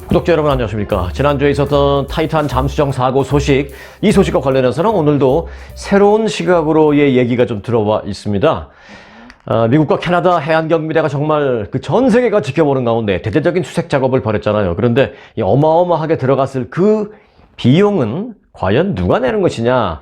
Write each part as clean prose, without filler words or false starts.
구독자 여러분 안녕하십니까. 지난주에 있었던 타이탄 잠수정 사고 소식, 이 소식과 관련해서는 오늘도 새로운 시각으로의 얘기가 좀 들어와 있습니다. 미국과 캐나다 해안경비대가 정말 그 전 세계가 지켜보는 가운데 대대적인 수색 작업을 벌였잖아요. 그런데 이 어마어마하게 들어갔을 그 비용은 과연 누가 내는 것이냐?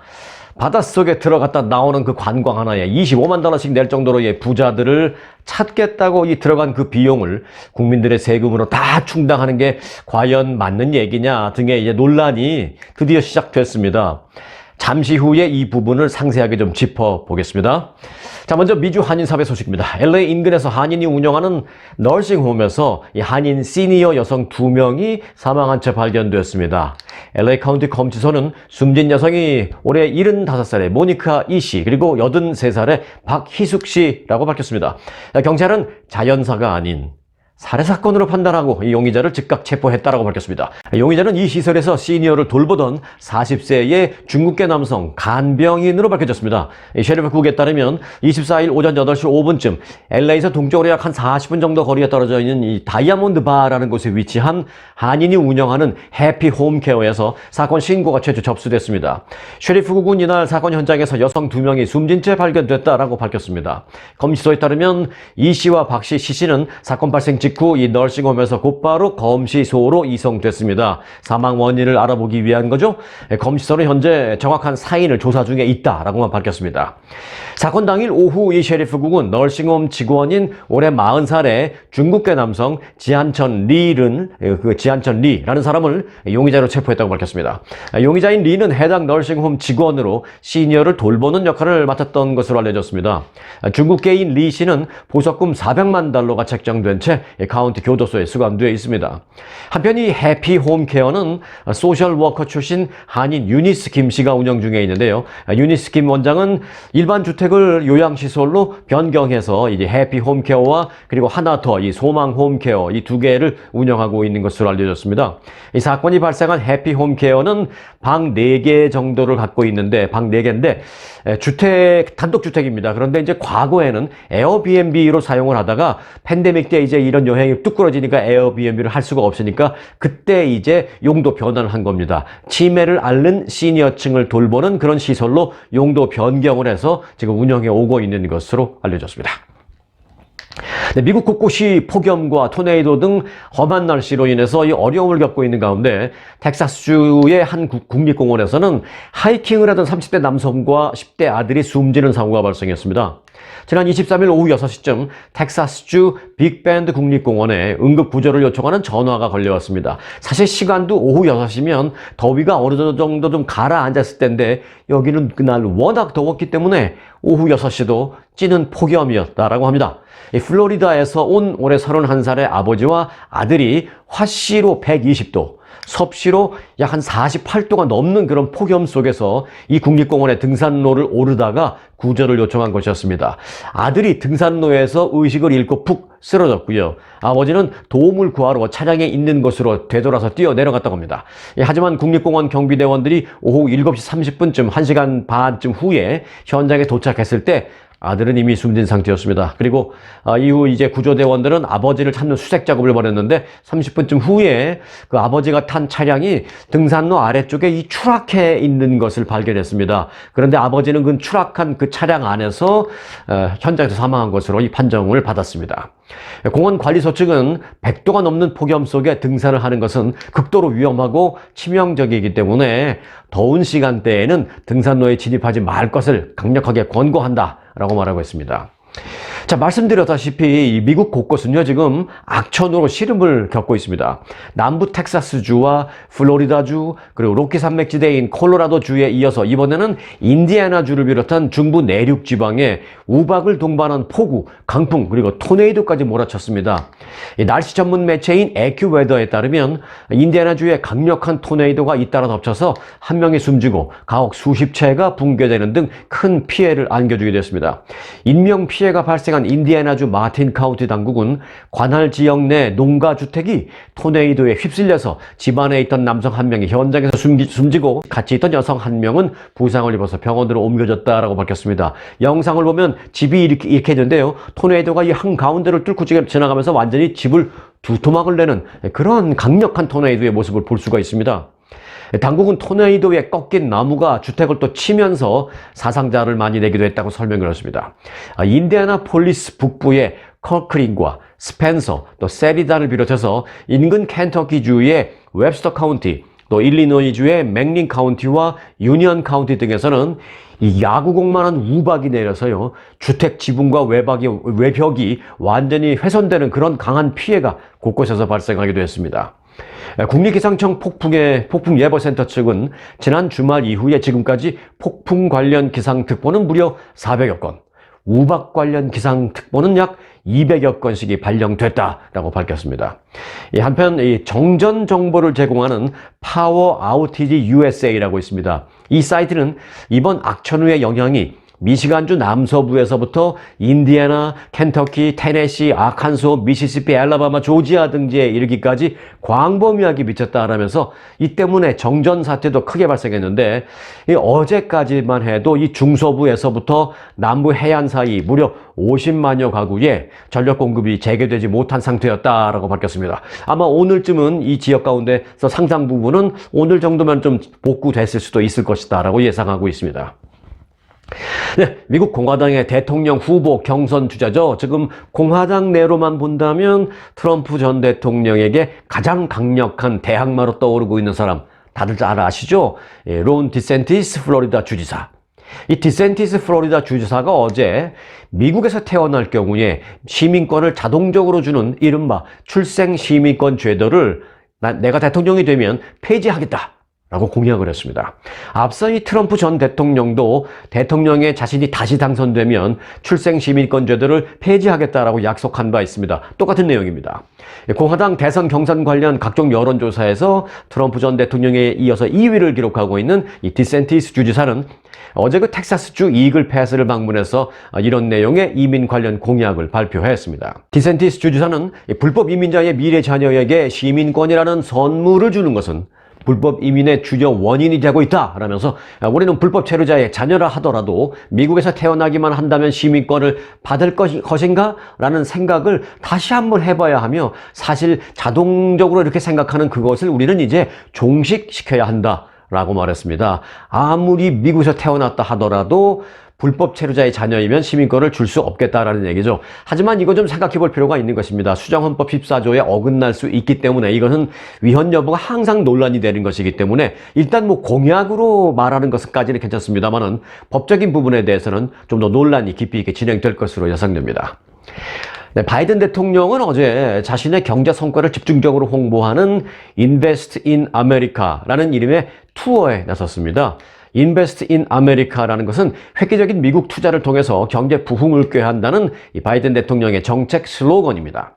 바닷속에 들어갔다 나오는 그 관광 하나에 25만 달러씩 낼 정도로의 부자들을 찾겠다고 이 들어간 그 비용을 국민들의 세금으로 다 충당하는 게 과연 맞는 얘기냐 등의 이제 논란이 드디어 시작됐습니다. 잠시 후에 이 부분을 상세하게 좀 짚어보겠습니다. 자, 먼저 미주 한인사회 소식입니다. LA 인근에서 한인이 운영하는 너싱홈에서 이 한인 시니어 여성 2명이 사망한 채 발견되었습니다. LA 카운티 검치소는 숨진 여성이 올해 75살의 모니카 이 씨 그리고 83살의 박희숙 씨라고 밝혔습니다. 경찰은 자연사가 아닌 살해사건으로 판단하고 이 용의자를 즉각 체포했다라고 밝혔습니다. 용의자는 이 시설에서 시니어를 돌보던 40세의 중국계 남성 간병인으로 밝혀졌습니다. 셰리프국에 따르면 24일 오전 8시 5분쯤 LA에서 동쪽으로 약 한 40분 정도 거리에 떨어져 있는 이 다이아몬드 바라는 곳에 위치한 한인이 운영하는 해피 홈케어에서 사건 신고가 최초 접수됐습니다. 셰리프국은 이날 사건 현장에서 여성 2명이 숨진 채 발견됐다라고 밝혔습니다. 검시소에 따르면 이 씨와 박 씨, 시 씨는 사건 발생 직후 이 너싱홈에서 곧바로 검시소로 이송됐습니다. 사망 원인을 알아보기 위한 거죠. 검시소는 현재 정확한 사인을 조사 중에 있다라고만 밝혔습니다. 사건 당일 오후 이 셰리프국은 너싱홈 직원인 올해 40살의 중국계 남성 지한천 리라는 사람을 용의자로 체포했다고 밝혔습니다. 용의자인 리는 해당 너싱홈 직원으로 시니어를 돌보는 역할을 맡았던 것으로 알려졌습니다. 중국계인 리 씨는 보석금 400만 달러가 책정된 채 카운티 교도소에 수감되어 있습니다. 한편 이 해피 홈케어는 소셜워커 출신 한인 유니스 김 씨가 운영 중에 있는데요. 유니스 김 원장은 일반 주택을 요양시설로 변경해서 이제 해피 홈케어와 그리고 하나 더 이 소망 홈케어 이 두 개를 운영하고 있는 것으로 알려졌습니다. 이 사건이 발생한 해피 홈케어는 방 4개 정도를 갖고 있는데 방 4개인데 단독주택입니다. 그런데 이제 과거에는 에어비앤비로 사용을 하다가 팬데믹 때 이제 이런 여행이 뚝 끊어지니까 에어비앤비를 할 수가 없으니까 그때 이제 용도 변환을 한 겁니다. 치매를 앓는 시니어층을 돌보는 그런 시설로 용도 변경을 해서 지금 운영해 오고 있는 것으로 알려졌습니다. 네, 미국 곳곳이 폭염과 토네이도 등 험한 날씨로 인해서 이 어려움을 겪고 있는 가운데 텍사스주의 한 국립공원에서는 하이킹을 하던 30대 남성과 10대 아들이 숨지는 사고가 발생했습니다. 지난 23일 오후 6시쯤 텍사스주 빅밴드 국립공원에 응급구조를 요청하는 전화가 걸려왔습니다. 사실 시간도 오후 6시면 더위가 어느 정도 좀 가라앉았을 텐데 여기는 그날 워낙 더웠기 때문에 오후 6시도 찌는 폭염이었다라고 합니다. 플로리다에서 온 올해 31살의 아버지와 아들이 화씨로 120도, 섭씨로 약 한 48도가 넘는 그런 폭염 속에서 이 국립공원의 등산로를 오르다가 구조를 요청한 것이었습니다. 아들이 등산로에서 의식을 잃고 푹 쓰러졌고요. 아버지는 도움을 구하러 차량에 있는 곳으로 되돌아서 뛰어 내려갔다고 합니다. 하지만 국립공원 경비대원들이 오후 7시 30분쯤 1시간 반쯤 후에 현장에 도착했을 때 아들은 이미 숨진 상태였습니다. 그리고 이후 이제 구조대원들은 아버지를 찾는 수색 작업을 벌였는데 30분쯤 후에 그 아버지가 탄 차량이 등산로 아래쪽에 이 추락해 있는 것을 발견했습니다. 그런데 아버지는 그 추락한 그 차량 안에서 현장에서 사망한 것으로 이 판정을 받았습니다. 공원 관리소 측은 100도가 넘는 폭염 속에 등산을 하는 것은 극도로 위험하고 치명적이기 때문에 더운 시간대에는 등산로에 진입하지 말 것을 강력하게 권고한다 라고 말하고 있습니다. 자, 말씀드렸다시피 미국 곳곳은요 지금 악천후로 시름을 겪고 있습니다. 남부 텍사스주와 플로리다주 그리고 로키 산맥지대인 콜로라도주에 이어서 이번에는 인디애나주를 비롯한 중부 내륙 지방에 우박을 동반한 폭우, 강풍 그리고 토네이도까지 몰아쳤습니다. 날씨 전문 매체인 애큐웨더에 따르면 인디애나주에 강력한 토네이도가 잇따라 덮쳐서 한 명이 숨지고 가옥 수십 채가 붕괴되는 등 큰 피해를 안겨주게 됐습니다. 인명 피해가 발생한 인디애나주 마틴 카운티 당국은 관할 지역 내 농가주택이 토네이도에 휩쓸려서 집안에 있던 남성 한 명이 현장에서 숨지고 같이 있던 여성 한 명은 부상을 입어서 병원으로 옮겨졌다라고 밝혔습니다. 영상을 보면 집이 이렇게 있는데요. 토네이도가 이 한가운데를 뚫고 지나가면서 완전히 집을 두토막을 내는 그런 강력한 토네이도의 모습을 볼 수가 있습니다. 당국은 토네이도에 꺾인 나무가 주택을 또 치면서 사상자를 많이 내기도 했다고 설명을 했습니다. 인디애나폴리스 북부의 커크린과 스펜서, 또 세리단을 비롯해서 인근 켄터키주의 웹스터 카운티, 또 일리노이주의 맥린 카운티와 유니언 카운티 등에서는 이 야구공만한 우박이 내려서요, 주택 지붕과 외벽이 완전히 훼손되는 그런 강한 피해가 곳곳에서 발생하기도 했습니다. 국립기상청 폭풍 예보센터 측은 지난 주말 이후에 지금까지 폭풍 관련 기상특보는 무려 400여 건, 우박 관련 기상특보는 약 200여 건씩이 발령됐다라고 밝혔습니다. 한편 정전 정보를 제공하는 파워 아우티지 USA라고 있습니다. 이 사이트는 이번 악천후의 영향이 미시간주 남서부에서부터 인디애나, 켄터키, 테네시, 아칸소, 미시시피, 알라바마, 조지아 등지에 이르기까지 광범위하게 미쳤다라면서 이 때문에 정전 사태도 크게 발생했는데, 어제까지만 해도 이 중서부에서부터 남부 해안 사이 무려 50만여 가구에 전력 공급이 재개되지 못한 상태였다라고 밝혔습니다. 아마 오늘쯤은 이 지역 가운데서 상당 부분은 오늘 정도면 좀 복구됐을 수도 있을 것이다라고 예상하고 있습니다. 네, 미국 공화당의 대통령 후보 경선 주자죠. 지금 공화당 내로만 본다면 트럼프 전 대통령에게 가장 강력한 대항마로 떠오르고 있는 사람, 다들 잘 아시죠? 론 디센티스 플로리다 주지사. 이 디센티스 플로리다 주지사가 어제 미국에서 태어날 경우에 시민권을 자동적으로 주는 이른바 출생 시민권 제도를 내가 대통령이 되면 폐지하겠다 라고 공약을 했습니다. 앞서 이 트럼프 전 대통령도 대통령에 자신이 다시 당선되면 출생시민권 제도를 폐지하겠다라고 약속한 바 있습니다. 똑같은 내용입니다. 공화당 대선 경선 관련 각종 여론조사에서 트럼프 전 대통령에 이어서 2위를 기록하고 있는 이 디센티스 주지사는 어제 그 텍사스주 이글 패스를 방문해서 이런 내용의 이민 관련 공약을 발표했습니다. 디센티스 주지사는 불법 이민자의 미래 자녀에게 시민권이라는 선물을 주는 것은 불법 이민의 주요 원인이 되고 있다라면서 우리는 불법 체류자의 자녀라 하더라도 미국에서 태어나기만 한다면 시민권을 받을 것인가? 라는 생각을 다시 한번 해봐야 하며, 사실 자동적으로 이렇게 생각하는 그것을 우리는 이제 종식시켜야 한다라고 말했습니다. 아무리 미국에서 태어났다 하더라도 불법 체류자의 자녀이면 시민권을 줄 수 없겠다라는 얘기죠. 하지만 이거 좀 생각해 볼 필요가 있는 것입니다. 수정헌법 14조에 어긋날 수 있기 때문에 이것은 위헌 여부가 항상 논란이 되는 것이기 때문에 일단 뭐 공약으로 말하는 것까지는 괜찮습니다만은 법적인 부분에 대해서는 좀 더 논란이 깊이 있게 진행될 것으로 예상됩니다. 네, 바이든 대통령은 어제 자신의 경제 성과를 집중적으로 홍보하는 Invest in America라는 이름의 투어에 나섰습니다. Invest in America라는 것은 획기적인 미국 투자를 통해서 경제 부흥을 꾀한다는 이 바이든 대통령의 정책 슬로건입니다.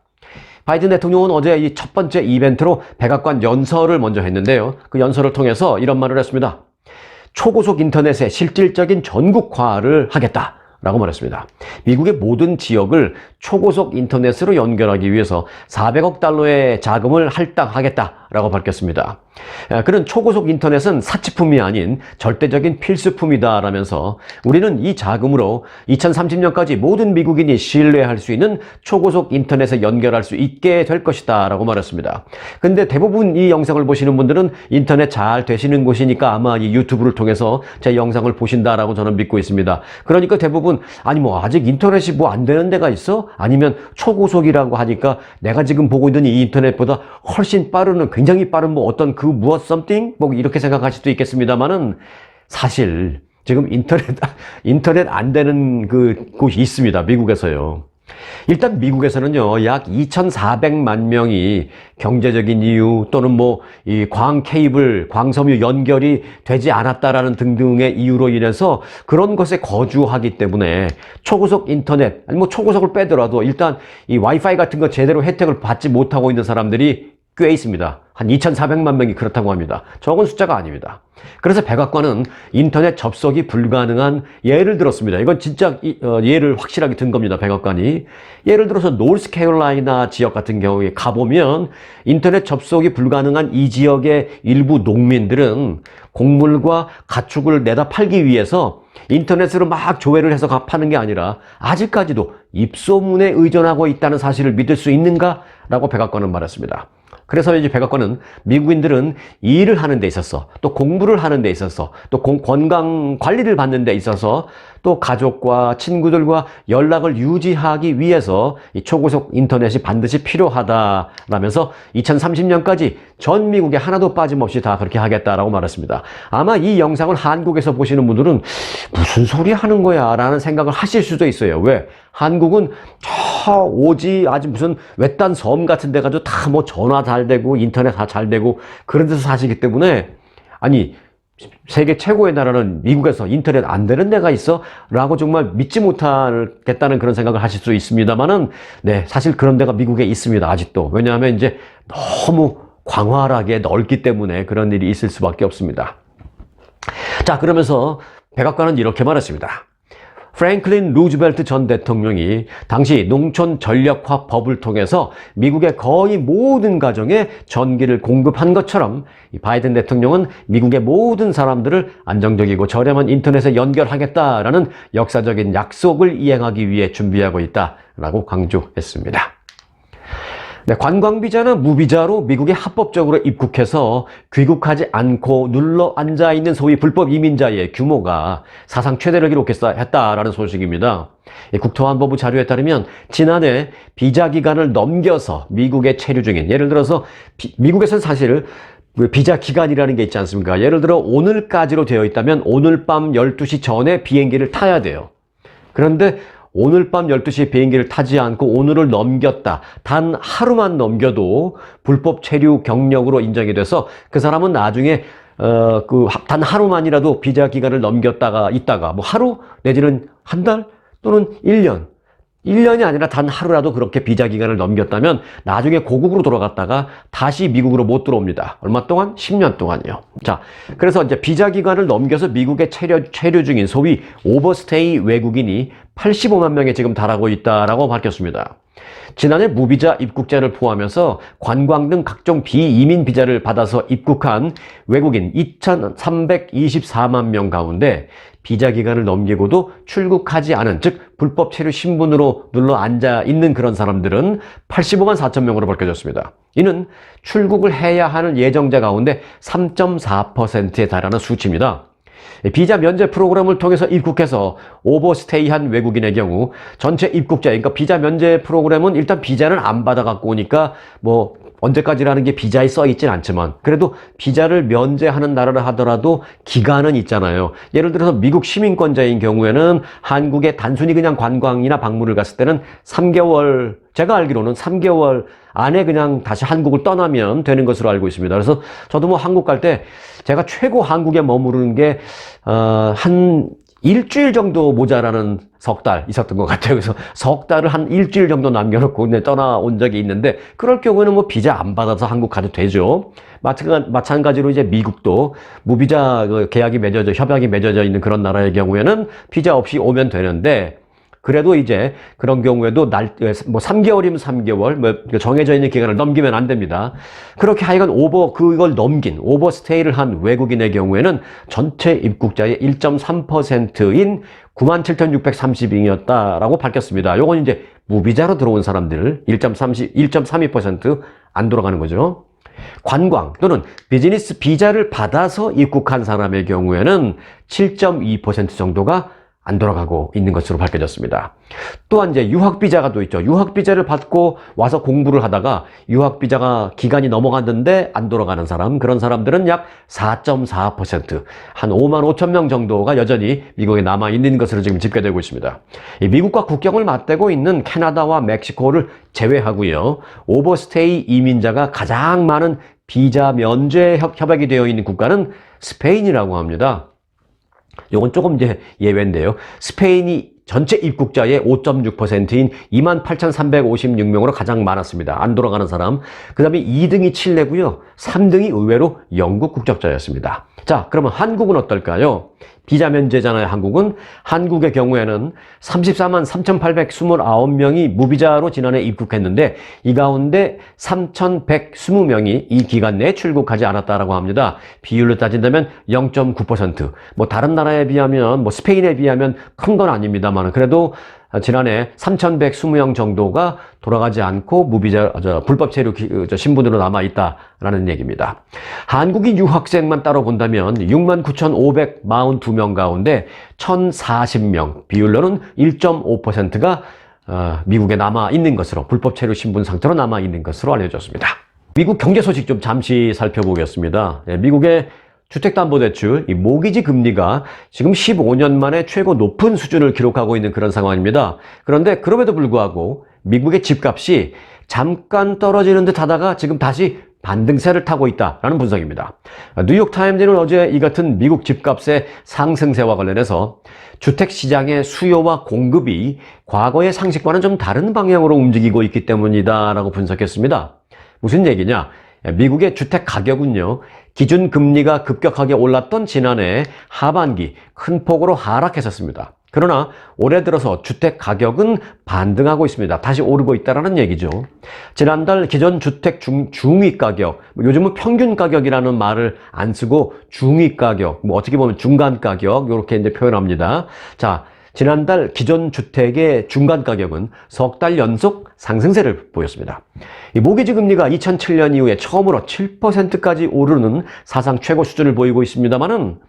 바이든 대통령은 어제 이 첫 번째 이벤트로 백악관 연설을 먼저 했는데요. 그 연설을 통해서 이런 말을 했습니다. 초고속 인터넷의 실질적인 전국화를 하겠다 라고 말했습니다. 미국의 모든 지역을 초고속 인터넷으로 연결하기 위해서 400억 달러의 자금을 할당하겠다라고 밝혔습니다. 그는 초고속 인터넷은 사치품이 아닌 절대적인 필수품이다라면서 우리는 이 자금으로 2030년까지 모든 미국인이 신뢰할 수 있는 초고속 인터넷에 연결할 수 있게 될 것이다 라고 말했습니다. 근데 대부분 이 영상을 보시는 분들은 인터넷 잘 되시는 곳이니까 아마 이 유튜브를 통해서 제 영상을 보신다라고 저는 믿고 있습니다. 그러니까 대부분 아니 뭐 아직 인터넷이 뭐 안 되는 데가 있어? 아니면 초고속이라고 하니까 내가 지금 보고 있는 이 인터넷보다 훨씬 빠른, 굉장히 빠른 뭐 어떤 그 무엇 something? 뭐 이렇게 생각할 수도 있겠습니다만은 사실 지금 인터넷 안 되는 그 곳이 있습니다. 미국에서요. 일단 미국에서는요, 약 2,400만 명이 경제적인 이유 또는 뭐 이 광 케이블, 광섬유 연결이 되지 않았다라는 등등의 이유로 인해서 그런 것에 거주하기 때문에 초고속 인터넷, 아니 뭐 초고속을 빼더라도 일단 이 와이파이 같은 거 제대로 혜택을 받지 못하고 있는 사람들이 꽤 있습니다. 한 2,400만 명이 그렇다고 합니다. 적은 숫자가 아닙니다. 그래서 백악관은 인터넷 접속이 불가능한 예를 들었습니다. 이건 진짜 예를 확실하게 든 겁니다. 백악관이. 예를 들어서 노스캐롤라이나 지역 같은 경우에 가보면 인터넷 접속이 불가능한 이 지역의 일부 농민들은 곡물과 가축을 내다 팔기 위해서 인터넷으로 막 조회를 해서 파는 게 아니라 아직까지도 입소문에 의존하고 있다는 사실을 믿을 수 있는가? 라고 백악관은 말했습니다. 그래서 이제 백악관은 미국인들은 일을 하는 데 있어서 또 공부를 하는 데 있어서 또 건강 관리를 받는 데 있어서 또 가족과 친구들과 연락을 유지하기 위해서 이 초고속 인터넷이 반드시 필요하다라면서 2030년까지 전 미국에 하나도 빠짐없이 다 그렇게 하겠다라고 말했습니다. 아마 이 영상을 한국에서 보시는 분들은 무슨 소리 하는 거야 라는 생각을 하실 수도 있어요. 왜? 한국은 저 오지 아주 무슨 외딴 섬 같은 데 가도 다 뭐 전화 잘 되고 인터넷 다 잘 되고 그런 데서 사시기 때문에 아니 세계 최고의 나라는 미국에서 인터넷 안 되는 데가 있어? 라고 정말 믿지 못하겠다는 그런 생각을 하실 수 있습니다만은 네, 사실 그런 데가 미국에 있습니다. 아직도. 왜냐하면 이제 너무 광활하게 넓기 때문에 그런 일이 있을 수밖에 없습니다. 자, 그러면서 백악관은 이렇게 말했습니다. 프랭클린 루즈벨트 전 대통령이 당시 농촌 전력화 법을 통해서 미국의 거의 모든 가정에 전기를 공급한 것처럼 바이든 대통령은 미국의 모든 사람들을 안정적이고 저렴한 인터넷에 연결하겠다라는 역사적인 약속을 이행하기 위해 준비하고 있다라고 강조했습니다. 네, 관광비자나 무비자로 미국에 합법적으로 입국해서 귀국하지 않고 눌러 앉아있는 소위 불법 이민자의 규모가 사상 최대를 기록했다라는 소식입니다. 국토안보부 자료에 따르면 지난해 비자 기간을 넘겨서 미국에 체류 중인, 예를 들어서 미국에서는 사실 비자 기간이라는 게 있지 않습니까? 예를 들어 오늘까지로 되어 있다면 오늘 밤 12시 전에 비행기를 타야 돼요. 그런데 오늘 밤 12시에 비행기를 타지 않고 오늘을 넘겼다. 단 하루만 넘겨도 불법 체류 경력으로 인정이 돼서 그 사람은 나중에 단 하루만이라도 비자 기간을 넘겼다가 있다가 뭐 하루 내지는 한 달 또는 1년 1년이 아니라 단 하루라도 그렇게 비자 기간을 넘겼다면 나중에 고국으로 돌아갔다가 다시 미국으로 못 들어옵니다. 얼마 동안? 10년 동안요. 자, 그래서 이제 비자 기간을 넘겨서 미국에 체류 중인 소위 오버스테이 외국인이 85만 명에 지금 달하고 있다라고 밝혔습니다. 지난해 무비자 입국자를 포함해서 관광 등 각종 비이민 비자를 받아서 입국한 외국인 2,324만 명 가운데 비자 기간을 넘기고도 출국하지 않은, 즉 불법 체류 신분으로 눌러 앉아 있는 그런 사람들은 85만 4천 명으로 밝혀졌습니다. 이는 출국을 해야 하는 예정자 가운데 3.4%에 달하는 수치입니다. 비자 면제 프로그램을 통해서 입국해서 오버스테이한 외국인의 경우 전체 입국자, 그러니까 비자 면제 프로그램은 일단 비자는 안 받아 갖고 오니까 뭐 언제까지라는 게 비자에 써 있진 않지만 그래도 비자를 면제하는 나라를 하더라도 기간은 있잖아요. 예를 들어서 미국 시민권자인 경우에는 한국에 단순히 그냥 관광이나 방문을 갔을 때는 3개월, 제가 알기로는 3개월 안에 그냥 다시 한국을 떠나면 되는 것으로 알고 있습니다. 그래서 저도 뭐 한국 갈 때 제가 최고 한국에 머무르는 게 한 일주일 정도 모자라는 석 달 있었던 것 같아요. 그래서 석 달을 한 일주일 정도 남겨놓고 떠나온 적이 있는데 그럴 경우에는 뭐 비자 안 받아서 한국 가도 되죠. 마찬가지로 이제 미국도 무비자 협약이 맺어져 있는 그런 나라의 경우에는 비자 없이 오면 되는데 그래도 이제 그런 경우에도 뭐 3개월이면 3개월, 뭐 정해져 있는 기간을 넘기면 안 됩니다. 그렇게 하여간 그걸 넘긴, 오버스테이를 한 외국인의 경우에는 전체 입국자의 1.3%인 97,630명이었다라고 밝혔습니다. 요건 이제 무비자로 들어온 사람들 1.32% 안 돌아가는 거죠. 관광 또는 비즈니스 비자를 받아서 입국한 사람의 경우에는 7.2% 정도가 안 돌아가고 있는 것으로 밝혀졌습니다. 또한 이제 유학비자가 또 있죠. 유학비자를 받고 와서 공부를 하다가 유학비자가 기간이 넘어갔는데 안 돌아가는 사람, 그런 사람들은 약 4.4%, 한 5만 5천 명 정도가 여전히 미국에 남아있는 것으로 지금 집계되고 있습니다. 미국과 국경을 맞대고 있는 캐나다와 멕시코를 제외하고요. 오버스테이 이민자가 가장 많은 비자 면제 협약이 되어 있는 국가는 스페인이라고 합니다. 요건 조금 이제 예외인데요. 스페인이 전체 입국자의 5.6%인 28,356명으로 가장 많았습니다. 안 돌아가는 사람. 그 다음에 2등이 칠레고요. 3등이 의외로 영국 국적자였습니다. 자, 그러면 한국은 어떨까요? 비자 면제잖아요, 한국은. 한국의 경우에는 34만 3,829명이 무비자로 지난해 입국했는데 이 가운데 3,120명이 이 기간 내에 출국하지 않았다라고 합니다. 비율로 따진다면 0.9%. 뭐 다른 나라에 비하면 뭐 스페인에 비하면 큰 건 아닙니다만 그래도 지난해 3,120명 정도가 돌아가지 않고 무비자 불법 체류 신분으로 남아 있다라는 얘기입니다. 한국인 유학생만 따로 본다면 69,542명 가운데 1,040명, 비율로는 1.5%가 미국에 남아 있는 것으로 불법 체류 신분 상태로 남아 있는 것으로 알려졌습니다. 미국 경제 소식 좀 잠시 살펴보겠습니다. 미국의 주택담보대출, 이 모기지 금리가 지금 15년 만에 최고 높은 수준을 기록하고 있는 그런 상황입니다. 그런데 그럼에도 불구하고 미국의 집값이 잠깐 떨어지는 듯 하다가 지금 다시 반등세를 타고 있다라는 분석입니다. 뉴욕타임즈는 어제 이 같은 미국 집값의 상승세와 관련해서 주택시장의 수요와 공급이 과거의 상식과는 좀 다른 방향으로 움직이고 있기 때문이다라고 분석했습니다. 무슨 얘기냐? 미국의 주택 가격은요, 기준금리가 급격하게 올랐던 지난해 하반기 큰 폭으로 하락했었습니다. 그러나 올해 들어서 주택 가격은 반등하고 있습니다. 다시 오르고 있다는 얘기죠. 지난달 기존 주택 중위 가격, 요즘은 평균 가격이라는 말을 안 쓰고 중위 가격, 어떻게 보면 중간 가격 이렇게 이제 표현합니다. 자, 지난달 기존 주택의 중간 가격은 석 달 연속 상승세를 보였습니다. 이 모기지 금리가 2007년 이후에 처음으로 7%까지 오르는 사상 최고 수준을 보이고 있습니다만은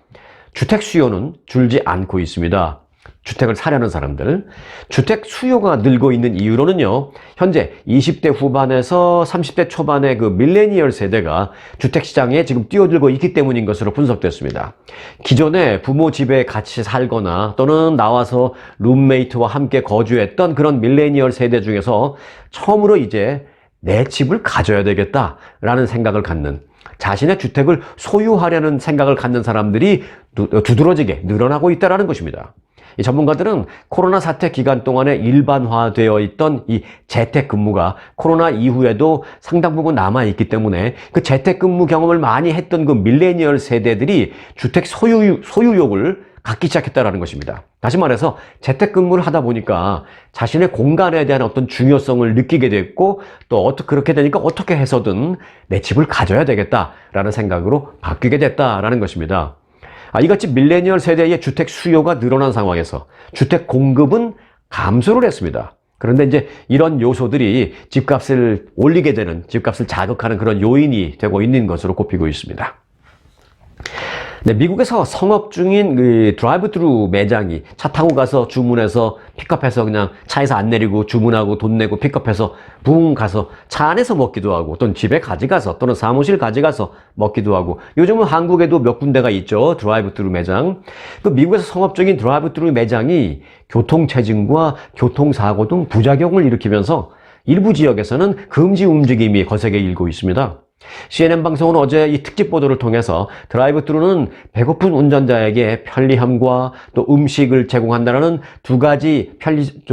주택 수요는 줄지 않고 있습니다. 주택을 사려는 사람들, 주택 수요가 늘고 있는 이유로는요, 현재 20대 후반에서 30대 초반의 그 밀레니얼 세대가 주택시장에 지금 뛰어들고 있기 때문인 것으로 분석됐습니다. 기존에 부모 집에 같이 살거나 또는 나와서 룸메이트와 함께 거주했던 그런 밀레니얼 세대 중에서 처음으로 이제 내 집을 가져야 되겠다라는 생각을 갖는, 자신의 주택을 소유하려는 생각을 갖는 사람들이 두드러지게 늘어나고 있다는 것입니다. 이 전문가들은 코로나 사태 기간 동안에 일반화되어 있던 이 재택근무가 코로나 이후에도 상당 부분 남아있기 때문에 그 재택근무 경험을 많이 했던 그 밀레니얼 세대들이 주택 소유욕을 갖기 시작했다는 것입니다. 다시 말해서 재택근무를 하다 보니까 자신의 공간에 대한 어떤 중요성을 느끼게 됐고 또 그렇게 되니까 어떻게 해서든 내 집을 가져야 되겠다라는 생각으로 바뀌게 됐다라는 것입니다. 이같이 밀레니얼 세대의 주택 수요가 늘어난 상황에서 주택 공급은 감소를 했습니다. 그런데 이제 이런 요소들이 집값을 올리게 되는, 집값을 자극하는 그런 요인이 되고 있는 것으로 꼽히고 있습니다. 네, 미국에서 성업 중인 그 드라이브-트루 매장이 차 타고 가서 주문해서 픽업해서 그냥 차에서 안 내리고 주문하고 돈 내고 픽업해서 붕 가서 차 안에서 먹기도 하고 또는 집에 가져가서 또는 사무실 가져가서 먹기도 하고 요즘은 한국에도 몇 군데가 있죠. 드라이브-트루 매장. 그 미국에서 성업 중인 드라이브-트루 매장이 교통체증과 교통사고 등 부작용을 일으키면서 일부 지역에서는 금지 움직임이 거세게 일고 있습니다. CNN 방송은 어제 이 특집 보도를 통해서 드라이브-트루는 배고픈 운전자에게 편리함과 또 음식을 제공한다는 두 가지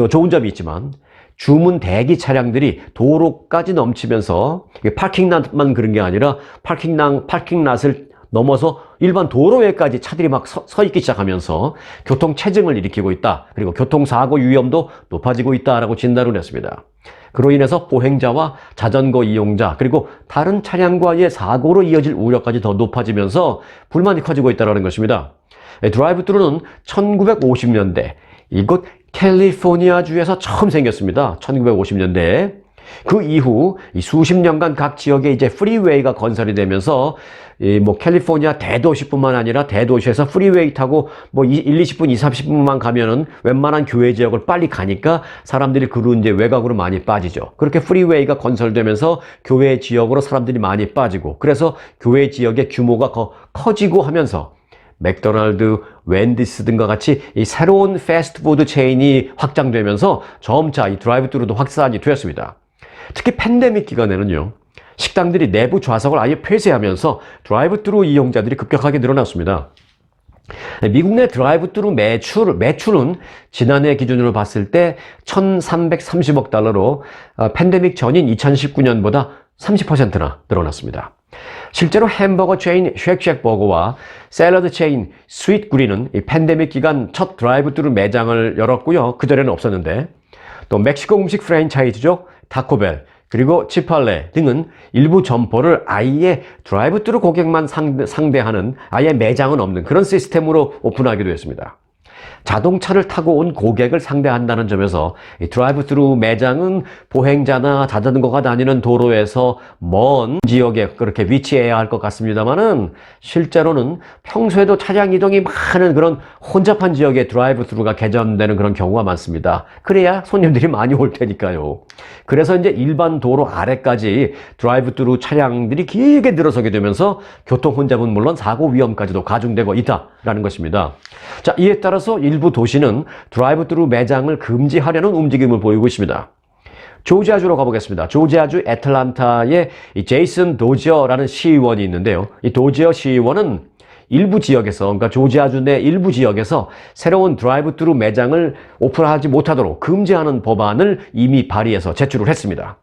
좋은 점이 있지만 주문 대기 차량들이 도로까지 넘치면서 파킹랏만 그런 게 아니라 파킹랏을 넘어서 일반 도로에까지 차들이 막 서 있기 시작하면서 교통체증을 일으키고 있다. 그리고 교통사고 위험도 높아지고 있다라고 진단을 했습니다. 그로 인해서 보행자와 자전거 이용자 그리고 다른 차량과의 사고로 이어질 우려까지 더 높아지면서 불만이 커지고 있다는 것입니다. 드라이브-트루는 1950년대 이곳 캘리포니아주에서 처음 생겼습니다. 1950년대에. 그 이후 수십 년간 각 지역에 이제 프리웨이가 건설이 되면서 캘리포니아 대도시뿐만 아니라 대도시에서 프리웨이 타고 20분, 30분만 가면은 웬만한 교외 지역을 빨리 가니까 사람들이 그로 이제 외곽으로 많이 빠지죠. 그렇게 프리웨이가 건설되면서 교외 지역으로 사람들이 많이 빠지고 그래서 교외 지역의 규모가 커지고 하면서 맥도날드, 웬디스 등과 같이 이 새로운 패스트푸드 체인이 확장되면서 점차 이 드라이브-트루도 확산이 되었습니다. 특히 팬데믹 기간에는요, 식당들이 내부 좌석을 아예 폐쇄하면서 드라이브-트루 이용자들이 급격하게 늘어났습니다. 미국 내 드라이브-트루 매출은 지난해 기준으로 봤을 때 1,330억 달러로 팬데믹 전인 2019년보다 30%나 늘어났습니다. 실제로 햄버거 체인 쉑쉑버거와 샐러드 체인 스윗구리는 이 팬데믹 기간 첫 드라이브스루 매장을 열었고요. 그전에는 없었는데, 또 멕시코 음식 프랜차이즈죠. 타코벨, 그리고 치팔레 등은 일부 점포를 아예 드라이브스루 고객만 상대하는 아예 매장은 없는 그런 시스템으로 오픈하기도 했습니다. 자동차를 타고 온 고객을 상대한다는 점에서 이 드라이브스루 매장은 보행자나 자전거가 다니는 도로에서 먼 지역에 그렇게 위치해야 할 것 같습니다만은, 실제로는 평소에도 차량 이동이 많은 그런 혼잡한 지역에 드라이브스루가 개점되는 그런 경우가 많습니다. 그래야 손님들이 많이 올 테니까요. 그래서 이제 일반 도로 아래까지 드라이브스루 차량들이 길게 늘어서게 되면서 교통 혼잡은 물론 사고 위험까지도 가중되고 있다라는 것입니다. 자, 이에 따라서 일부 도시는 드라이브스루 매장을 금지하려는 움직임을 보이고 있습니다. 조지아주로 가보겠습니다. 조지아주 애틀란타에 이 제이슨 도지어라는 시의원이 있는데요. 이 도지어 시의원은 일부 지역에서, 그러니까 조지아주 내 일부 지역에서 새로운 드라이브스루 매장을 오픈하지 못하도록 금지하는 법안을 이미 발의해서 제출을 했습니다.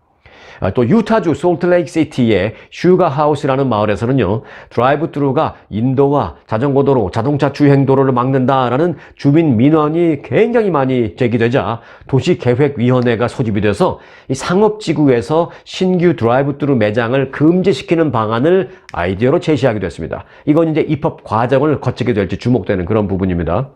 또 유타주 솔트레이크시티의 슈가하우스라는 마을에서는요, 드라이브스루가 인도와 자전거도로, 자동차 주행도로를 막는다라는 주민 민원이 굉장히 많이 제기되자 도시계획위원회가 소집이 돼서 이 상업지구에서 신규 드라이브스루 매장을 금지시키는 방안을 아이디어로 제시하기도 했습니다. 이건 이제 입법 과정을 거치게 될지 주목되는 그런 부분입니다.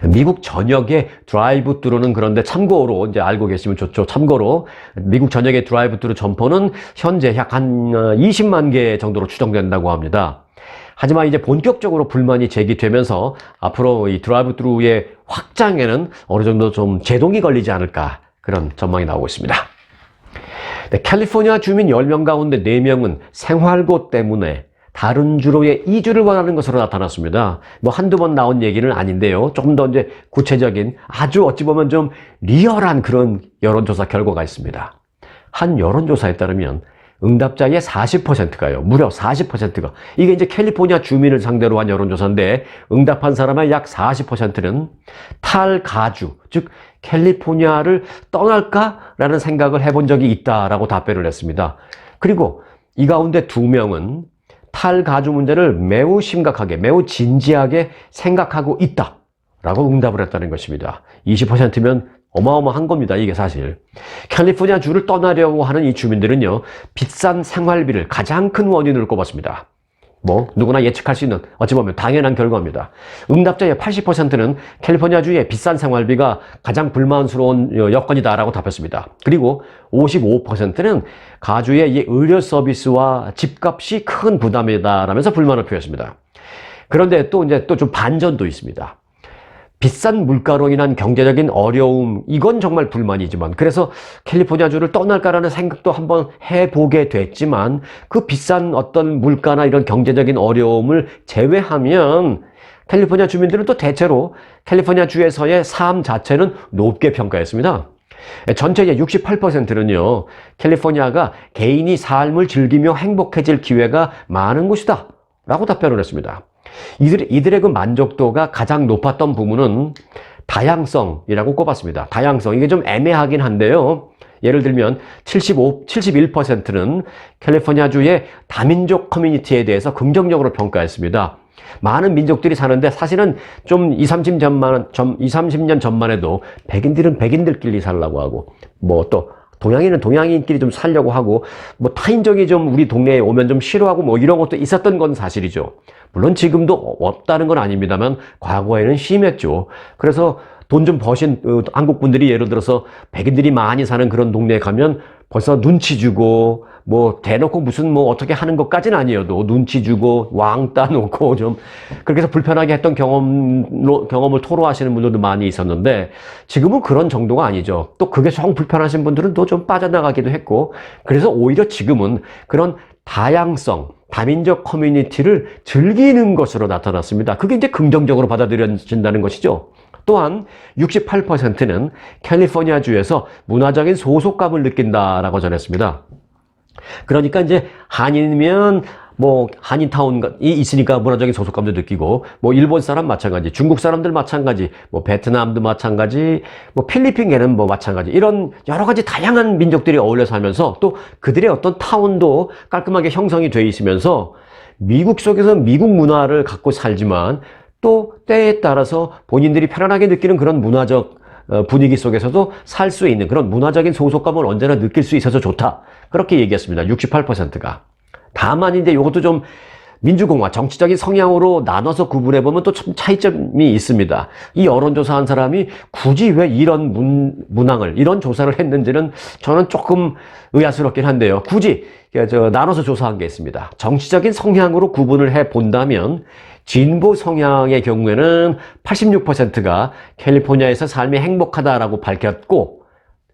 미국 전역의 드라이브스루는, 그런데 참고로 이제 알고 계시면 좋죠. 참고로 미국 전역의 드라이브스루 점포는 현재 약 한 20만 개 정도로 추정된다고 합니다. 하지만 이제 본격적으로 불만이 제기되면서 앞으로 이 드라이브스루의 확장에는 어느 정도 좀 제동이 걸리지 않을까, 그런 전망이 나오고 있습니다. 네, 캘리포니아 주민 10명 가운데 4명은 생활고 때문에 다른 주로의 이주를 원하는 것으로 나타났습니다. 뭐 한두 번 나온 얘기는 아닌데요. 조금 더 이제 구체적인, 아주 어찌 보면 좀 리얼한 그런 여론조사 결과가 있습니다. 한 여론조사에 따르면 응답자의 40%가요. 무려 40%가. 이게 이제 캘리포니아 주민을 상대로 한 여론조사인데, 응답한 사람의 약 40%는 탈가주, 즉 캘리포니아를 떠날까라는 생각을 해본 적이 있다라고 답변을 했습니다. 그리고 이 가운데 2명은 탈가주 문제를 매우 심각하게, 매우 진지하게 생각하고 있다라고 응답을 했다는 것입니다. 20%면 어마어마한 겁니다. 이게 사실. 캘리포니아 주를 떠나려고 하는 이 주민들은요, 비싼 생활비를 가장 큰 원인으로 꼽았습니다. 뭐 누구나 예측할 수 있는, 어찌 보면 당연한 결과입니다. 응답자의 80%는 캘리포니아주의 비싼 생활비가 가장 불만스러운 여건이다라고 답했습니다. 그리고 55%는 가주의 이 의료 서비스와 집값이 큰 부담이다라면서 불만을 표했습니다. 그런데 또 이제 또 좀 반전도 있습니다. 비싼 물가로 인한 경제적인 어려움, 이건 정말 불만이지만, 그래서 캘리포니아주를 떠날까라는 생각도 한번 해보게 됐지만, 그 비싼 어떤 물가나 이런 경제적인 어려움을 제외하면 캘리포니아 주민들은 또 대체로 캘리포니아주에서의 삶 자체는 높게 평가했습니다. 전체의 68%는요, 캘리포니아가 개인이 삶을 즐기며 행복해질 기회가 많은 곳이다 라고 답변을 했습니다. 이들의 그 만족도가 가장 높았던 부분은 다양성이라고 꼽았습니다. 다양성, 이게 좀 애매하긴 한데요. 예를 들면 71%는 캘리포니아주의 다민족 커뮤니티에 대해서 긍정적으로 평가했습니다. 많은 민족들이 사는데, 사실은 좀 30년 전만 해도 백인들은 백인들끼리 살라고 하고, 뭐 또 동양인은 동양인끼리 좀 살려고 하고, 뭐 타인적이 좀 우리 동네에 오면 좀 싫어하고, 뭐 이런 것도 있었던 건 사실이죠. 물론 지금도 없다는 건 아닙니다만 과거에는 심했죠. 그래서 돈 좀 버신 한국 분들이 예를 들어서 백인들이 많이 사는 그런 동네에 가면 벌써 눈치 주고, 뭐 대놓고 무슨 뭐 어떻게 하는 것까지는 아니어도 눈치 주고 왕따 놓고 좀 그렇게 해서 불편하게 했던 경험을 토로하시는 분들도 많이 있었는데, 지금은 그런 정도가 아니죠. 또 그게 정 불편하신 분들은 또 좀 빠져나가기도 했고, 그래서 오히려 지금은 그런 다양성, 다민족 커뮤니티를 즐기는 것으로 나타났습니다. 그게 이제 긍정적으로 받아들여진다는 것이죠. 또한 68%는 캘리포니아주에서 문화적인 소속감을 느낀다라고 전했습니다. 그러니까 이제 한인이면 뭐 한인타운이 있으니까 문화적인 소속감도 느끼고, 뭐 일본 사람 마찬가지, 중국 사람들 마찬가지, 뭐 베트남도 마찬가지, 뭐 필리핀계는 뭐 마찬가지, 이런 여러 가지 다양한 민족들이 어울려 살면서 또 그들의 어떤 타운도 깔끔하게 형성이 돼 있으면서 미국 속에서 미국 문화를 갖고 살지만 또 때에 따라서 본인들이 편안하게 느끼는 그런 문화적 분위기 속에서도 살 수 있는 그런 문화적인 소속감을 언제나 느낄 수 있어서 좋다. 그렇게 얘기했습니다. 68%가. 다만 이제 이것도 좀 민주공화, 정치적인 성향으로 나눠서 구분해보면 또 참 차이점이 있습니다. 이 여론조사한 사람이 굳이 왜 이런 문항을, 이런 조사를 했는지는 저는 조금 의아스럽긴 한데요. 굳이 나눠서 조사한 게 있습니다. 정치적인 성향으로 구분을 해본다면 진보 성향의 경우에는 86%가 캘리포니아에서 삶이 행복하다라고 밝혔고,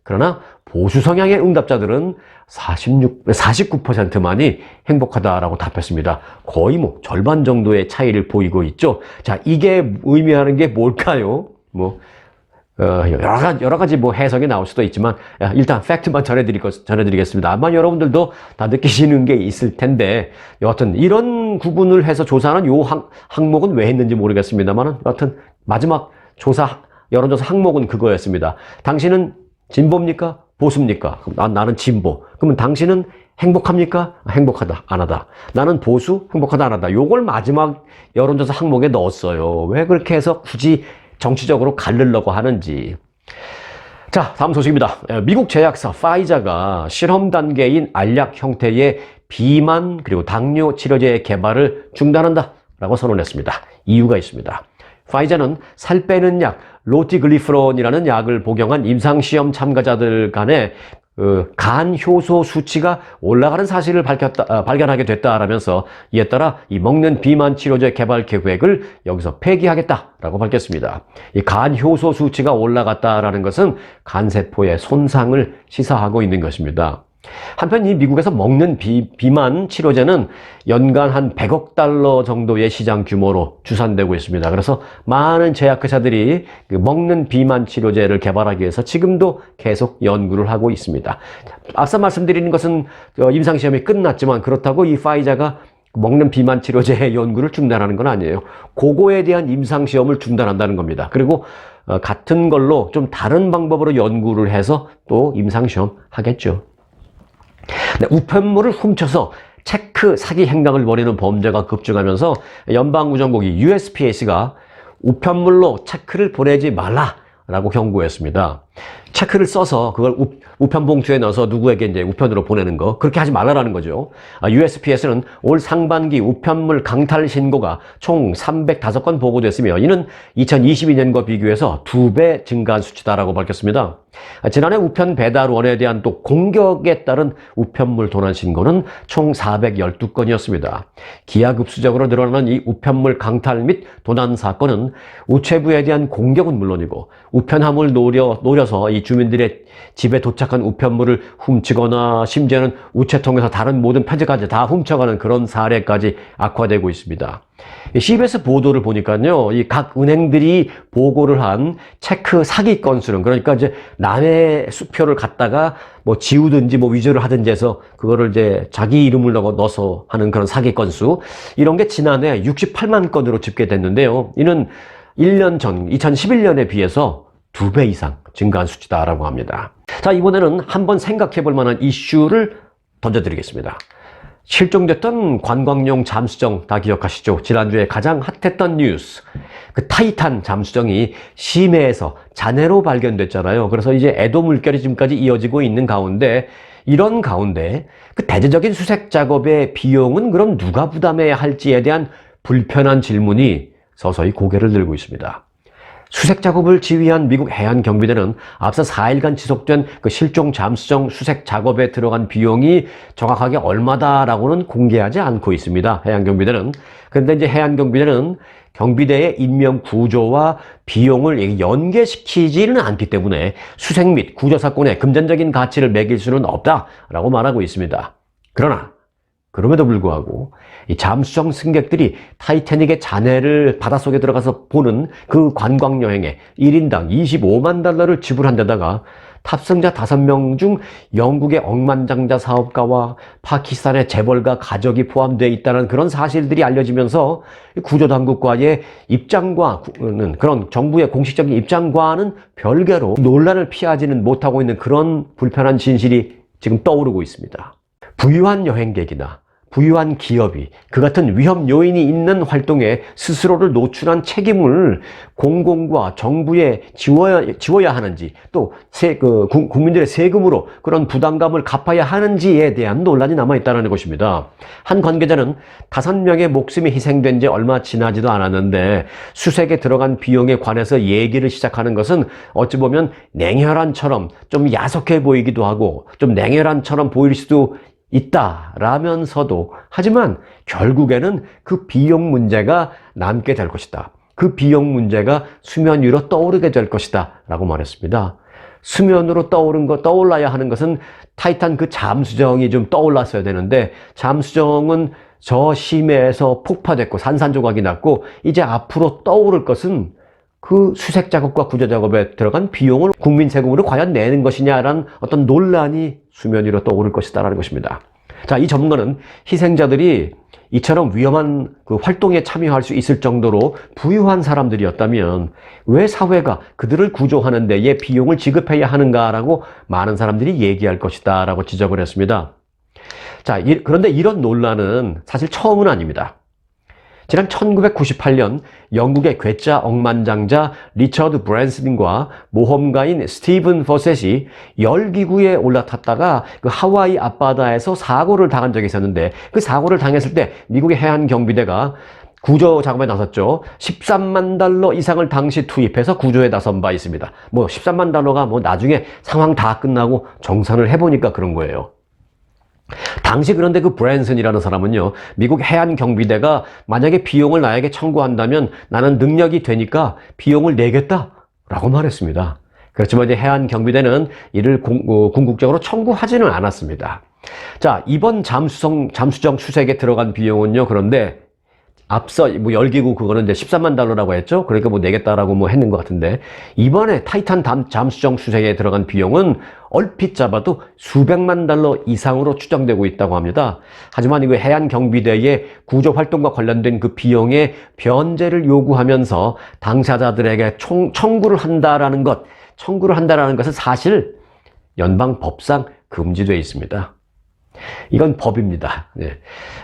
그러나 보수 성향의 응답자들은 49%만이 행복하다라고 답했습니다. 거의 뭐 절반 정도의 차이를 보이고 있죠. 자, 이게 의미하는 게 뭘까요? 여러 가지 뭐 해석이 나올 수도 있지만, 일단 팩트만 전해드리겠습니다. 아마 여러분들도 다 느끼시는 게 있을 텐데, 여하튼 이런 구분을 해서 조사하는 요 항목은 왜 했는지 모르겠습니다만, 여하튼 마지막 여론조사 항목은 그거였습니다. 당신은 진보입니까? 보수입니까? 그럼 나는 진보. 그러면 당신은 행복합니까? 행복하다, 안 하다. 나는 보수, 행복하다, 안 하다. 요걸 마지막 여론조사 항목에 넣었어요. 왜 그렇게 해서 굳이 정치적으로 가르려고 하는지. 자, 다음 소식입니다. 미국 제약사 파이자가 실험 단계인 알약 형태의 비만 그리고 당뇨 치료제 개발을 중단한다 라고 선언했습니다. 이유가 있습니다. 파이자는 살 빼는 약 로티글리프론이라는 약을 복용한 임상시험 참가자들 간에 간 효소 수치가 올라가는 사실을 발견하게 됐다라면서 이에 따라 이 먹는 비만 치료제 개발 계획을 여기서 폐기하겠다라고 밝혔습니다. 이 간 효소 수치가 올라갔다라는 것은 간 세포의 손상을 시사하고 있는 것입니다. 한편 이 미국에서 먹는 비만 치료제는 연간 한 100억 달러 정도의 시장 규모로 추산되고 있습니다. 그래서 많은 제약회사들이 먹는 비만 치료제를 개발하기 위해서 지금도 계속 연구를 하고 있습니다. 앞서 말씀드리는 것은 임상시험이 끝났지만 그렇다고 이 파이자가 먹는 비만 치료제의 연구를 중단하는 건 아니에요. 그거에 대한 임상시험을 중단한다는 겁니다. 그리고 같은 걸로 좀 다른 방법으로 연구를 해서 또 임상시험 하겠죠. 우편물을 훔쳐서 체크 사기 행각을 벌이는 범죄가 급증하면서 연방우정국이 USPS가 우편물로 체크를 보내지 말라라고 경고했습니다. 체크를 써서 그걸 우편 봉투에 넣어서 누구에게 이제 우편으로 보내는 거, 그렇게 하지 말라라는 거죠. USPS는 올 상반기 우편물 강탈 신고가 총 305건 보고됐으며 이는 2022년과 비교해서 2배 증가한 수치다라고 밝혔습니다. 지난해 우편 배달원에 대한 또 공격에 따른 우편물 도난 신고는 총 412건이었습니다. 기하급수적으로 늘어나는 이 우편물 강탈 및 도난 사건은 우체부에 대한 공격은 물론이고 우편함을 노려서 이 주민들의 집에 도착한 우편물을 훔치거나 심지어는 우체통에서 다른 모든 편지까지 다 훔쳐가는 그런 사례까지 악화되고 있습니다. CBS 보도를 보니까요, 이 각 은행들이 보고를 한 체크 사기 건수는, 그러니까 이제 남의 수표를 갖다가 뭐 지우든지 뭐 위조를 하든지 해서 그거를 이제 자기 이름을 넣어서 하는 그런 사기 건수, 이런 게 지난해 68만 건으로 집계됐는데요. 이는 1년 전 2011년에 비해서 2배 이상 증가한 수치다라고 합니다. 자, 이번에는 한번 생각해 볼 만한 이슈를 던져드리겠습니다. 실종됐던 관광용 잠수정 다 기억하시죠? 지난주에 가장 핫했던 뉴스. 그 타이탄 잠수정이 심해에서 잔해로 발견됐잖아요. 그래서 이제 애도 물결이 지금까지 이어지고 있는 가운데, 이런 가운데 그 대대적인 수색 작업의 비용은 그럼 누가 부담해야 할지에 대한 불편한 질문이 서서히 고개를 들고 있습니다. 수색 작업을 지휘한 미국 해안경비대는 앞서 4일간 지속된 그 실종 잠수정 수색 작업에 들어간 비용이 정확하게 얼마다라고는 공개하지 않고 있습니다. 해안경비대는. 그런데 이제 해안경비대는 경비대의 인명 구조와 비용을 연계시키지는 않기 때문에 수색 및 구조 사건에 금전적인 가치를 매길 수는 없다라고 말하고 있습니다. 그러나 그럼에도 불구하고 이 잠수정 승객들이 타이타닉의 잔해를 바닷속에 들어가서 보는 그 관광여행에 1인당 $25만 지불한 데다가 탑승자 5명 중 영국의 억만장자 사업가와 파키스탄의 재벌가 가족이 포함되어 있다는 그런 사실들이 알려지면서 구조당국과의 입장과는, 그런 정부의 공식적인 입장과는 별개로 논란을 피하지는 못하고 있는 그런 불편한 진실이 지금 떠오르고 있습니다. 부유한 여행객이나 부유한 기업이 그 같은 위험 요인이 있는 활동에 스스로를 노출한 책임을 공공과 정부에 지워야 하는지, 또 국민들의 세금으로 그런 부담감을 갚아야 하는지에 대한 논란이 남아있다는 것입니다. 한 관계자는 5명의 목숨이 희생된 지 얼마 지나지도 않았는데 수색에 들어간 비용에 관해서 얘기를 시작하는 것은 어찌 보면 냉혈한처럼 좀 야속해 보이기도 하고 좀 냉혈한처럼 보일 수도 있다라면서도, 하지만 결국에는 그 비용 문제가 남게 될 것이다. 그 비용 문제가 수면 위로 떠오르게 될 것이다 라고 말했습니다. 수면으로 떠올라야 하는 것은 타이탄 그 잠수정이 좀 떠올랐어야 되는데, 잠수정은 저 심해에서 폭파됐고 산산조각이 났고, 이제 앞으로 떠오를 것은 그 수색 작업과 구조 작업에 들어간 비용을 국민 세금으로 과연 내는 것이냐라는 어떤 논란이 수면 위로 떠오를 것이다라는 것입니다. 자, 이 전문가는 희생자들이 이처럼 위험한 그 활동에 참여할 수 있을 정도로 부유한 사람들이었다면 왜 사회가 그들을 구조하는 데에 비용을 지급해야 하는가라고 많은 사람들이 얘기할 것이다 라고 지적을 했습니다. 자, 그런데 이런 논란은 사실 처음은 아닙니다. 지난 1998년 영국의 괴짜 억만장자 리처드 브랜슨과 모험가인 스티븐 퍼셋이 열기구에 올라탔다가 그 하와이 앞바다에서 사고를 당한 적이 있었는데, 그 사고를 당했을 때 미국의 해안경비대가 구조 작업에 나섰죠. 13만 달러 이상을 당시 투입해서 구조에 나선 바 있습니다. 13만 달러가 나중에 상황 다 끝나고 정산을 해보니까 그런 거예요. 당시 그런데 그 브랜슨이라는 사람은요, 미국 해안경비대가 만약에 비용을 나에게 청구한다면 나는 능력이 되니까 비용을 내겠다라고 말했습니다. 그렇지만 이제 해안경비대는 이를 궁극적으로 청구하지는 않았습니다. 자, 이번 잠수정 수색에 들어간 비용은요, 그런데 앞서 열기구 그거는 이제 13만 달러라고 했죠. 그러니까 내겠다라고 했는 것 같은데, 이번에 타이탄 잠수정 수색에 들어간 비용은 얼핏 잡아도 수백만 달러 이상으로 추정되고 있다고 합니다. 하지만 이거 해안경비대의 구조 활동과 관련된 그 비용의 변제를 요구하면서 당사자들에게 청구를 한다라는 것은 사실 연방 법상 금지되어 있습니다. 이건 법입니다. 네.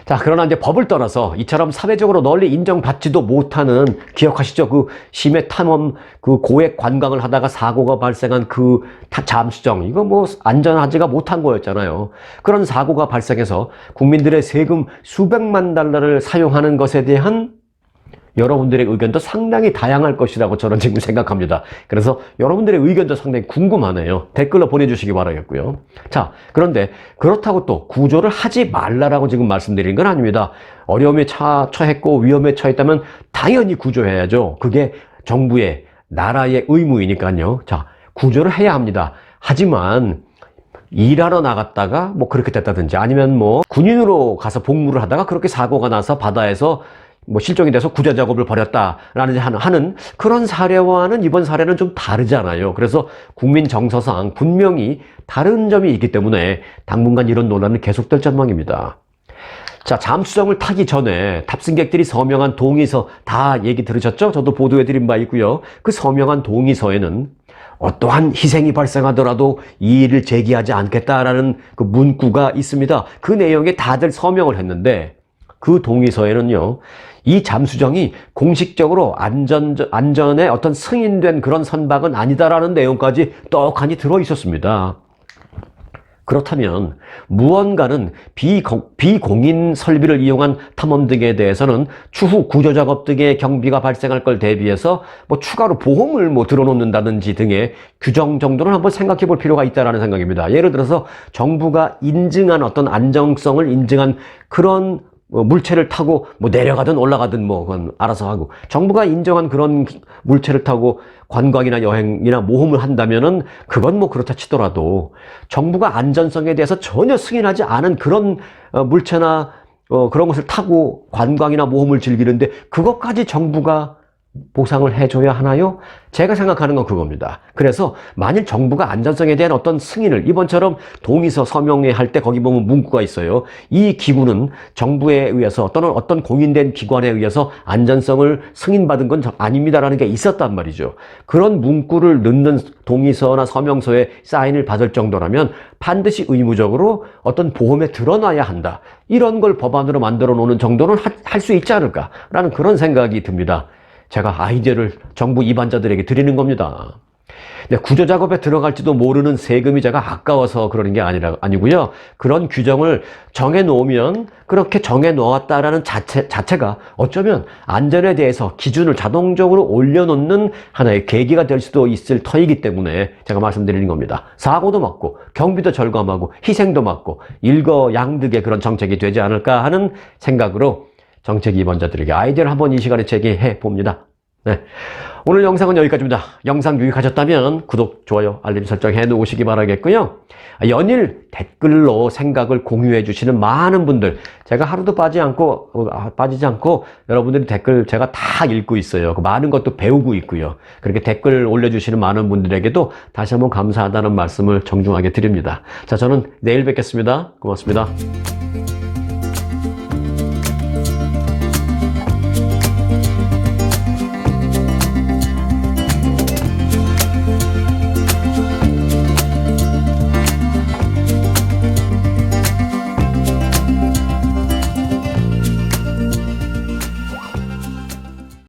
자, 그러나 이제 법을 떠나서 이처럼 사회적으로 널리 인정받지도 못하는, 기억하시죠? 그 심해 탐험, 그 고액 관광을 하다가 사고가 발생한 그 잠수정, 이거 안전하지가 못한 거였잖아요. 그런 사고가 발생해서 국민들의 세금 수백만 달러를 사용하는 것에 대한 여러분들의 의견도 상당히 다양할 것이라고 저는 지금 생각합니다. 그래서 여러분들의 의견도 상당히 궁금하네요. 댓글로 보내주시기 바라겠고요. 자, 그런데 그렇다고 또 구조를 하지 말라라고 지금 말씀드린 건 아닙니다. 어려움에 처했고 위험에 처했다면 당연히 구조해야죠. 그게 정부의, 나라의 의무이니까요. 자, 구조를 해야 합니다. 하지만 일하러 나갔다가 그렇게 됐다든지, 아니면 군인으로 가서 복무를 하다가 그렇게 사고가 나서 바다에서 실종이 돼서 구조 작업을 벌였다라는 하는 그런 사례와는 이번 사례는 좀 다르잖아요. 그래서 국민 정서상 분명히 다른 점이 있기 때문에 당분간 이런 논란은 계속될 전망입니다. 자, 잠수정을 타기 전에 탑승객들이 서명한 동의서 다 얘기 들으셨죠? 저도 보도해드린 바 있고요. 그 서명한 동의서에는 어떠한 희생이 발생하더라도 이의를 제기하지 않겠다라는 그 문구가 있습니다. 그 내용에 다들 서명을 했는데, 그 동의서에는요, 이 잠수정이 공식적으로 안전에 어떤 승인된 그런 선박은 아니다라는 내용까지 떡하니 들어 있었습니다. 그렇다면 무언가는 비공인 설비를 이용한 탐험 등에 대해서는 추후 구조작업 등의 경비가 발생할 걸 대비해서 추가로 보험을 들어놓는다든지 등의 규정 정도는 한번 생각해 볼 필요가 있다는 생각입니다. 예를 들어서 정부가 인증한 어떤 안정성을 인증한 그런 물체를 타고 내려가든 올라가든 그건 알아서 하고, 정부가 인정한 그런 물체를 타고 관광이나 여행이나 모험을 한다면은 그건 그렇다 치더라도 정부가 안전성에 대해서 전혀 승인하지 않은 그런 물체나 그런 것을 타고 관광이나 모험을 즐기는데 그것까지 정부가 보상을 해줘야 하나요? 제가 생각하는 건 그겁니다. 그래서 만일 정부가 안전성에 대한 어떤 승인을 이번처럼 동의서 서명회 할 때 거기 보면 문구가 있어요. 이 기구는 정부에 의해서 또는 어떤 공인된 기관에 의해서 안전성을 승인받은 건 아닙니다라는 게 있었단 말이죠. 그런 문구를 넣는 동의서나 서명서에 사인을 받을 정도라면 반드시 의무적으로 어떤 보험에 드러나야 한다. 이런 걸 법안으로 만들어 놓는 정도는 할 수 있지 않을까라는 그런 생각이 듭니다. 제가 아이디어를 정부 입안자들에게 드리는 겁니다. 구조작업에 들어갈지도 모르는 세금이 제가 아까워서 그러는 게 아니고요. 그런 규정을 정해놓으면 그렇게 정해놓았다라는 자체가 어쩌면 안전에 대해서 기준을 자동적으로 올려놓는 하나의 계기가 될 수도 있을 터이기 때문에 제가 말씀드리는 겁니다. 사고도 막고 경비도 절감하고 희생도 막고 일거양득의 그런 정책이 되지 않을까 하는 생각으로 정책 입원자들에게 아이디어를 한번 이 시간에 제기해 봅니다. 네. 오늘 영상은 여기까지입니다. 영상 유익하셨다면 구독, 좋아요, 알림 설정 해 놓으시기 바라겠고요. 연일 댓글로 생각을 공유해 주시는 많은 분들, 제가 하루도 빠지지 않고 여러분들이 댓글 제가 다 읽고 있어요. 많은 것도 배우고 있고요. 그렇게 댓글 올려주시는 많은 분들에게도 다시 한번 감사하다는 말씀을 정중하게 드립니다. 자, 저는 내일 뵙겠습니다. 고맙습니다.